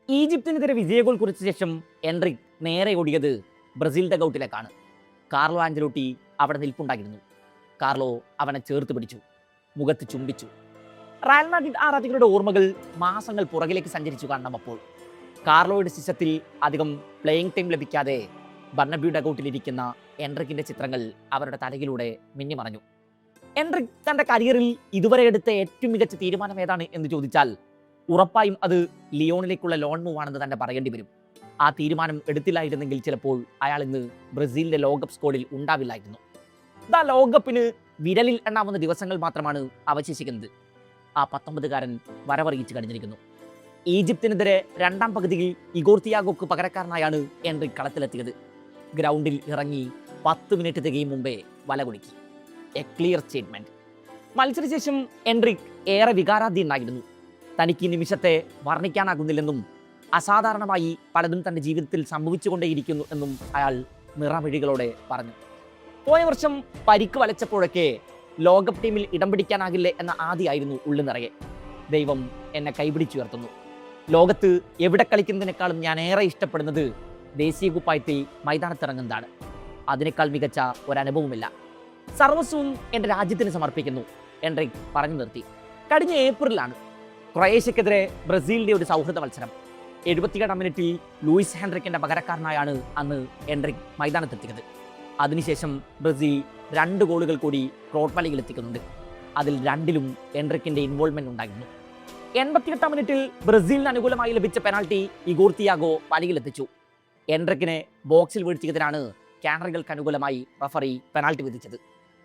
ഈജിപ്തിനെതിരെ വിജയഗോൾ കുറിച്ച ശേഷം എൻട്രിക് നേരെ ഓടിയത് ബ്രസീൽ ഡഗൌട്ടിലേക്കാണ്. കാർലോ ആഞ്ചലോട്ടി അവിടെ നിൽപ്പുണ്ടായിരുന്നു. കാർലോ അവനെ ചേർത്ത് പിടിച്ചു, മുഖത്ത് ചുംബിച്ചു. റയൽ മാഡ്രിഡ് ആരാധകരുടെ ഓർമ്മകൾ മാസങ്ങൾ പുറകിലേക്ക് സഞ്ചരിച്ചു കാണണം. അപ്പോൾ കാർലോയുടെ ശിശത്തിൽ അധികം പ്ലേയിങ് ടൈം ലഭിക്കാതെ ബർണബ്യൂ ഡഗൌട്ടിലിരിക്കുന്ന എൻട്രിക്കിന്റെ ചിത്രങ്ങൾ അവരുടെ തലയിലൂടെ മിന്നിമറഞ്ഞു. എൻട്രിക് തന്റെ കരിയറിൽ ഇതുവരെ എടുത്ത ഏറ്റവും മികച്ച തീരുമാനം ഏതാണ് എന്ന് ചോദിച്ചാൽ ഉറപ്പായും അത് ലിയോണിലേക്കുള്ള ലോൺ മൂവ് ആണെന്ന് തന്നെ പറയേണ്ടി വരും. ആ തീരുമാനം എടുത്തില്ലായിരുന്നെങ്കിൽ ചിലപ്പോൾ അയാൾ ഇന്ന് ബ്രസീലിന്റെ ലോകകപ്പ് സ്ക്വാഡിൽ ഉണ്ടാവില്ലായിരുന്നു. ലോകകപ്പിന് വിരലിൽ എണ്ണാവുന്ന ദിവസങ്ങൾ മാത്രമാണ് അവശേഷിക്കുന്നത്. ആ 19-കാരൻ വരവറിയിച്ചു കഴിഞ്ഞിരിക്കുന്നു. ഈജിപ്തിനെതിരെ രണ്ടാം പകുതിയിൽ ഇഗോർ തിയാഗോക്ക് പകരക്കാരനായാണ് എൻട്രിക് കളത്തിലെത്തിയത്. ഗ്രൗണ്ടിൽ ഇറങ്ങി 10 മിനിറ്റ് തികയും മുമ്പേ വല കുടുക്കി. A clear statement. മത്സരശേഷം എൻട്രിക് ഏറെ വികാരാധീനായിരുന്നു. തനിക്ക് ഈ നിമിഷത്തെ വർണ്ണിക്കാനാകുന്നില്ലെന്നും അസാധാരണമായി പലതും തൻ്റെ ജീവിതത്തിൽ സംഭവിച്ചുകൊണ്ടേയിരിക്കുന്നു എന്നും അയാൾ നിറമിഴികളോടെ പറഞ്ഞു. പോയ വർഷം പരിക്ക് വലച്ചപ്പോഴൊക്കെ ലോകകപ്പ് ടീമിൽ ഇടം പിടിക്കാനാകില്ലേ എന്ന ആദിയായിരുന്നു ഉള്ളു നിറയെ. ദൈവം എന്നെ കൈപിടിച്ചുയർത്തുന്നു. ലോകത്ത് എവിടെ കളിക്കുന്നതിനേക്കാളും ഞാൻ ഏറെ ഇഷ്ടപ്പെടുന്നത് ദേശീയ കുപ്പായത്തിൽ മൈതാനത്തിറങ്ങുന്നതാണ്. അതിനേക്കാൾ മികച്ച ഒരനുഭവമില്ല. സർവസ്വവും എൻ്റെ രാജ്യത്തിന് സമർപ്പിക്കുന്നു, എൻട്രിക് പറഞ്ഞു നിർത്തി. കഴിഞ്ഞ ഏപ്രിലാണ് ക്രൊയേഷ്യക്കെതിരെ ബ്രസീലിന്റെ ഒരു സൗഹൃദ മത്സരം. 77-ാം മിനിറ്റിൽ ലൂയിസ് ഹെൻറിക്കിന്റെ പകരക്കാരനായാണ് അന്ന് എൻട്രിക് മൈതാനത്തെത്തിയത്. അതിനുശേഷം ബ്രസീൽ 2 ഗോളുകൾ കൂടി ക്രോട്ട്വലയിൽ എത്തിക്കുന്നുണ്ട്. അതിൽ 2ലും എൻട്രിക്കിന്റെ ഇൻവോൾവ്മെന്റ് ഉണ്ടായിരുന്നു. 88-ാം മിനിറ്റിൽ ബ്രസീലിന് അനുകൂലമായി ലഭിച്ച പെനാൾട്ടി ഇഗോർ തിയാഗോ വലയിലെത്തിച്ചു. എൻട്രിക്കിനെ ബോക്സിൽ വീഴ്ത്തിയതിനാണ് കാനറികൾക്ക് അനുകൂലമായി റഫറി പെനാൾട്ടി വിധിച്ചത്.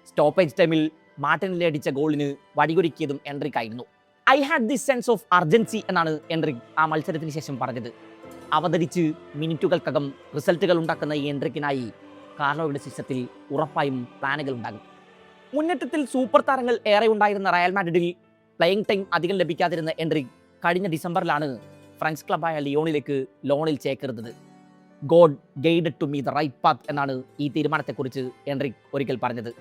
സ്റ്റോപ്പേജ് ടൈമിൽ മാർട്ടിനിലെ അടിച്ച ഗോളിന് വടികൊരുക്കിയതും എൻട്രിക് ആയിരുന്നു. I had this sense of urgency എന്നാണ് എൻട്രിക് ആ മത്സരത്തിന് ശേഷം പറഞ്ഞത്. അവതരിച്ച് മിനിറ്റുകൾക്കകം റിസൾട്ടുകൾ ഉണ്ടാക്കുന്ന ഈ എൻട്രിക്കിനായി കാർലോയുടെ സിസ്റ്റത്തിൽ ഉറപ്പായും പ്ലാനുകൾ ഉണ്ടാകും. മുന്നേറ്റത്തിൽ സൂപ്പർ താരങ്ങൾ ഏറെ ഉണ്ടായിരുന്ന റയൽ മാഡ്രിഡിൽ പ്ലേയിങ് ടൈം അധികം ലഭിക്കാതിരുന്ന എൻട്രിക് കഴിഞ്ഞ ഡിസംബറിലാണ് ഫ്രഞ്ച് ക്ലബായ ലിയോണിലേക്ക് ലോണിൽ ചേക്കേറുന്നത്. God guided to me the right path എന്നാണ് ഈ തീരുമാനത്തെക്കുറിച്ച് എൻട്രിക് ഒരിക്കൽ പറഞ്ഞത്.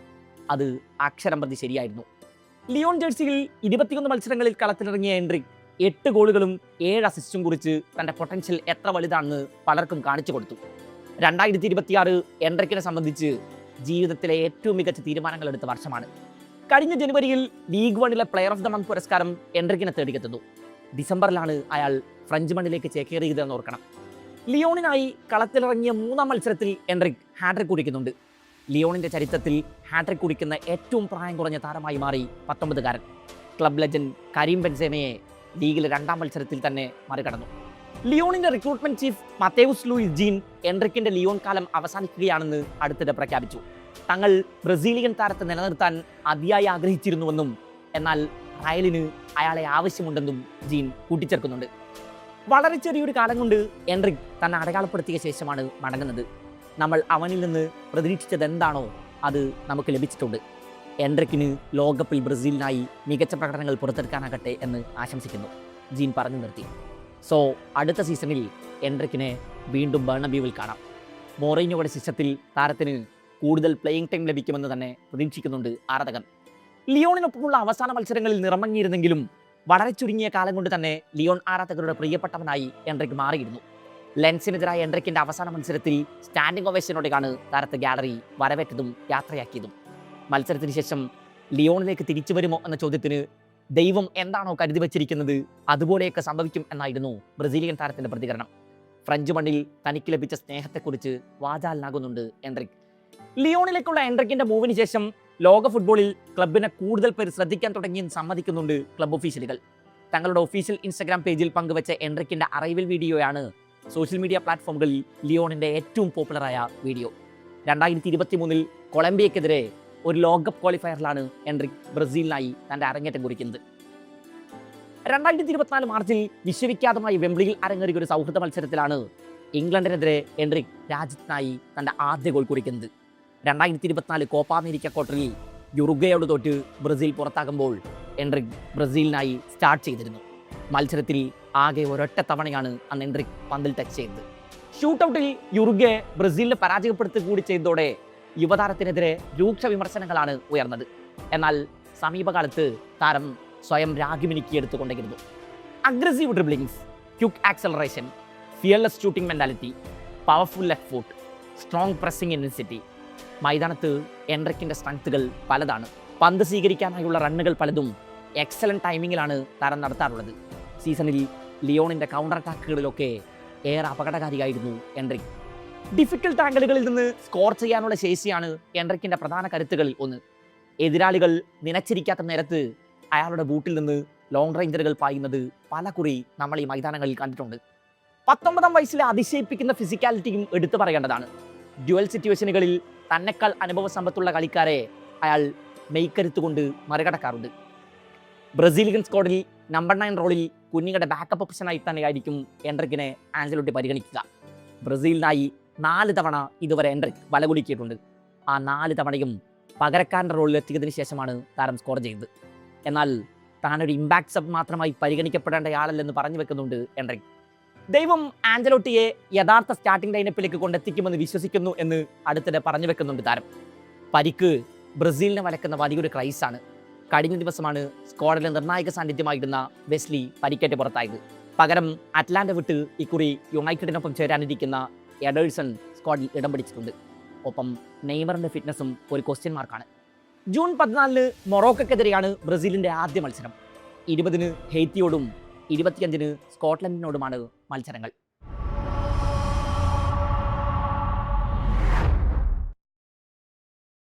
അത് അക്ഷരം പ്രതി ശരിയായിരുന്നു. ലിയോൺ ജേഴ്സിയിൽ 21 മത്സരങ്ങളിൽ കളത്തിലിറങ്ങിയ എൻട്രിക് 8 ഗോളുകളും 7 അസിസ്റ്റും കുറിച്ച് തന്റെ പൊട്ടൻഷ്യൽ എത്ര വലുതാണെന്ന് പലർക്കും കാണിച്ചു കൊടുത്തു. 2026 എൻട്രിക്കിനെ സംബന്ധിച്ച് ജീവിതത്തിലെ ഏറ്റവും മികച്ച തീരുമാനങ്ങൾ എടുത്ത വർഷമാണ്. കഴിഞ്ഞ ജനുവരിയിൽ league 1 player of the month പുരസ്കാരം എൻട്രിക്കിനെ തേടിയെത്തുന്നു. ഡിസംബറിലാണ് അയാൾ ഫ്രഞ്ച് മണ്ണിലേക്ക് ചേക്കേറിയതെന്ന് ഓർക്കണം. ലിയോണിനായി കളത്തിലിറങ്ങിയ 3-ാം മത്സരത്തിൽ എൻട്രിക് ഹാട്രിക് കുടിക്കുന്നുണ്ട്. ലിയോണിന്റെ ചരിത്രത്തിൽ ഹാട്രിക് കുടിക്കുന്ന ഏറ്റവും പ്രായം കുറഞ്ഞ താരമായി മാറി 19-കാരൻ. ക്ലബ് ലെജൻഡ് കരീം ബെൻസേമയെ ലീഗിലെ 2-ാം മത്സരത്തിൽ തന്നെ മറികടന്നു. ലിയോണിന്റെ recruitment chief Matthieu Louis Jean എൻട്രിക്കിന്റെ ലിയോൺ കാലം അവസാനിക്കുകയാണെന്ന് അടുത്തിടെ പ്രഖ്യാപിച്ചു. തങ്ങൾ ബ്രസീലിയൻ താരത്തെ നിലനിർത്താൻ അതിയായി ആഗ്രഹിച്ചിരുന്നുവെന്നും എന്നാൽ റയലിന് അയാളെ ആവശ്യമുണ്ടെന്നും ജീൻ കൂട്ടിച്ചേർക്കുന്നുണ്ട്. വളരെ ചെറിയൊരു കാലം കൊണ്ട് എൻട്രിക് തന്നെ അടയാളപ്പെടുത്തിയ ശേഷമാണ് മടങ്ങുന്നത്. നമ്മൾ അവനിൽ നിന്ന് പ്രതീക്ഷിച്ചത് എന്താണോ അത് നമുക്ക് ലഭിച്ചിട്ടുണ്ട്. എൻട്രിക്കിന് ലോകകപ്പിൽ ബ്രസീലിനായി മികച്ച പ്രകടനങ്ങൾ പുറത്തെടുക്കാനാകട്ടെ എന്ന് ആശംസിക്കുന്നു, ജീൻ പറഞ്ഞു നിർത്തി. സോ അടുത്ത സീസണിൽ എൻട്രിക്കിനെ വീണ്ടും ബർണബ്യൂവിൽ കാണാം. മോറീഞ്ഞോയുടെ സിസ്റ്റത്തിൽ താരത്തിന് കൂടുതൽ പ്ലേയിങ് ടൈം ലഭിക്കുമെന്ന് തന്നെ പ്രതീക്ഷിക്കുന്നുണ്ട് ആരാധകർ. ലിയോണിനൊപ്പമുള്ള അവസാന മത്സരങ്ങളിൽ നിറമങ്ങിയിരുന്നെങ്കിലും വളരെ ചുരുങ്ങിയ കാലം കൊണ്ട് തന്നെ ലിയോൺ ആരാധകരുടെ പ്രിയപ്പെട്ടവനായി എൻട്രിക് മാറിയിരുന്നു. ലെൻസിനെതിരായ എൻട്രിക്കിന്റെ അവസാന മത്സരത്തിൽ സ്റ്റാൻഡിംഗ് ഒവേഷനോടെയാണ് താരത്തെ ഗാലറി വരവേറ്റതും യാത്രയാക്കിയതും. മത്സരത്തിന് ശേഷം ലിയോണിലേക്ക് തിരിച്ചു വരുമോ എന്ന ചോദ്യത്തിന് ദൈവം എന്താണോ കരുതി വച്ചിരിക്കുന്നത് അതുപോലെയൊക്കെ സംഭവിക്കും എന്നായിരുന്നു ബ്രസീലിയൻ താരത്തിന്റെ പ്രതികരണം. ഫ്രഞ്ച് മണ്ണിൽ തനിക്ക് ലഭിച്ച സ്നേഹത്തെക്കുറിച്ച് വാചാലനാകുന്നുണ്ട് എൻട്രിക്. ലിയോണിലേക്കുള്ള എൻട്രിക്കിന്റെ മൂവിന് ശേഷം ലോക ഫുട്ബോളിൽ ക്ലബിനെ കൂടുതൽ പേര് ശ്രദ്ധിക്കാൻ തുടങ്ങിയെന്ന് സമ്മതിക്കുന്നുണ്ട് ക്ലബ് ഒഫീഷ്യലുകൾ. തങ്ങളുടെ ഒഫീഷ്യൽ ഇൻസ്റ്റഗ്രാം പേജിൽ പങ്കുവച്ച എൻട്രിക്കിന്റെ അറൈവൽ വീഡിയോയാണ് സോഷ്യൽ മീഡിയ പ്ലാറ്റ്ഫോമുകളിൽ ലിയോണിന്റെ ഏറ്റവും പോപ്പുലറായ വീഡിയോ. 2023 കൊളംബിയക്കെതിരെ ഒരു ലോകകപ്പ് ക്വാളിഫയറിലാണ് എൻട്രിക് ബ്രസീലിനായി തന്റെ അരങ്ങേറ്റം കുറിക്കുന്നത്. 2024 മാർച്ചിൽ വിശ്വവിഖ്യാതമായി വെംബ്ലിയിൽ അരങ്ങേറിയ ഒരു സൗഹൃദ മത്സരത്തിലാണ് ഇംഗ്ലണ്ടിനെതിരെ എൻട്രിക് രാജ്യത്തിനായി തന്റെ ആദ്യ ഗോൾ കുറിക്കുന്നത്. 2024 കോപ്പ അമേരിക്ക ക്വാർട്ടറിൽ യുറുഗ്വയോട് തോറ്റ് ബ്രസീൽ പുറത്താകുമ്പോൾ എൻട്രിക് ബ്രസീലിനായി സ്റ്റാർട്ട് ചെയ്തിരുന്നു. മത്സരത്തിൽ ആകെ ഒരൊറ്റ തവണയാണ് അന്ന് എൻട്രിക് പന്തിൽ ടച്ച് ചെയ്തത്. ഷൂട്ടൌട്ടിൽ യുറുഗ്വെ ബ്രസീലിനെ പരാജയപ്പെടുത്തുക കൂടി ചെയ്തതോടെ യുവതാരത്തിനെതിരെ രൂക്ഷ വിമർശനങ്ങളാണ് ഉയർന്നത്. എന്നാൽ സമീപകാലത്ത് താരം സ്വയം രാഗിമിനിക്കിയെടുത്തുകൊണ്ടിരുന്നു. Aggressive dribblings, quick acceleration, fearless shooting mentality, powerful left foot, strong pressing intensity. മൈതാനത്ത് എൻട്രിക്കിൻ്റെ സ്ട്രെങ്ത്തുകൾ പലതാണ്. പന്ത് സ്വീകരിക്കാനായുള്ള റണ്ണുകൾ പലതും എക്സലൻറ്റ് ടൈമിങ്ങിലാണ് താരം നടത്താറുള്ളത്. സീസണിൽ ലിയോണിൻ്റെ കൗണ്ടർ അറ്റാക്കുകളിലൊക്കെ ഏറെ അപകടകാരിയായിരുന്നു എൻട്രിക്. ഡിഫിക്കൽട്ട് ആംഗിളുകളിൽ നിന്ന് സ്കോർ ചെയ്യാനുള്ള ശേഷിയാണ് എൻട്രിക്കിൻ്റെ പ്രധാന കരുത്തുകളിൽ ഒന്ന്. എതിരാളികൾ നനച്ചിരിക്കാത്ത നേരത്ത് അയാളുടെ ബൂട്ടിൽ നിന്ന് ലോങ് റേഞ്ചറുകൾ പായുന്നത് പലകുറി നമ്മൾ ഈ മൈതാനങ്ങളിൽ കണ്ടിട്ടുണ്ട്. 19-ാം വയസ്സിലെ അതിശയിപ്പിക്കുന്ന ഫിസിക്കാലിറ്റിയും എടുത്തു പറയേണ്ടതാണ്. ഡ്യുവൽ സിറ്റുവേഷനുകളിൽ തന്നെക്കാൾ അനുഭവ സമ്പത്തുള്ള കളിക്കാരെ അയാൾ മെയ്ക്കരുത്തുകൊണ്ട് മറികടക്കാറുണ്ട്. ബ്രസീലിയൻ സ്ക്വാഡിൽ നമ്പർ 9 റോളിൽ കുഞ്ഞുങ്ങളുടെ ബാക്കപ്പ് ഓപ്ഷനായി തന്നെയായിരിക്കും എൻട്രിക്കിനെ ആഞ്ചലോട്ടി പരിഗണിക്കുക. ബ്രസീലിനായി 4 തവണ ഇതുവരെ എൻട്രിക് വലകുലുക്കിയിട്ടുണ്ട്. ആ 4 തവണയും പകരക്കാരൻ്റെ റോളിൽ എത്തിയതിനു ശേഷമാണ് താരം സ്കോർ ചെയ്തത്. എന്നാൽ താനൊരു ഇമ്പാക്ട് സബ് മാത്രമായി പരിഗണിക്കപ്പെടേണ്ടയാളല്ലെന്ന് പറഞ്ഞു വെക്കുന്നുണ്ട് എൻട്രിക്. ദൈവം ആഞ്ചലോട്ടിയെ യഥാർത്ഥ സ്റ്റാർട്ടിംഗ് ലൈനപ്പിലേക്ക് കൊണ്ടെത്തിക്കുമെന്ന് വിശ്വസിക്കുന്നു എന്ന് അടുത്തിടെ പറഞ്ഞു വെക്കുന്നുണ്ട് താരം. പരിക്ക് ബ്രസീലിനെ വലക്കുന്ന വലിയൊരു ക്രൈസാണ്. കഴിഞ്ഞ ദിവസമാണ് സ്ക്വാഡിലെ നിർണായക സാന്നിധ്യമായിരുന്ന വെസ്ലി പരിക്കേറ്റ് പുറത്തായത്. പകരം അറ്റ്ലാന്റ വിട്ട് ഇക്കുറി യുണൈറ്റഡിനൊപ്പം ചേരാനിരിക്കുന്ന എഡേഴ്സൺ സ്ക്വാഡിൽ ഇടം പിടിച്ചിട്ടുണ്ട്. ഒപ്പം നെയ്മറിന്റെ ഫിറ്റ്നസും ഒരു ക്വസ്റ്റ്യൻ മാർക്കാണ്. ജൂൺ 14 മൊറോക്കോക്കെതിരെയാണ് ബ്രസീലിന്റെ ആദ്യ മത്സരം. 20-ന് ഹെയ്ത്തിയോടും 25-ന് സ്കോട്ട്ലൻഡിനോടുമാണ് മത്സരങ്ങൾ.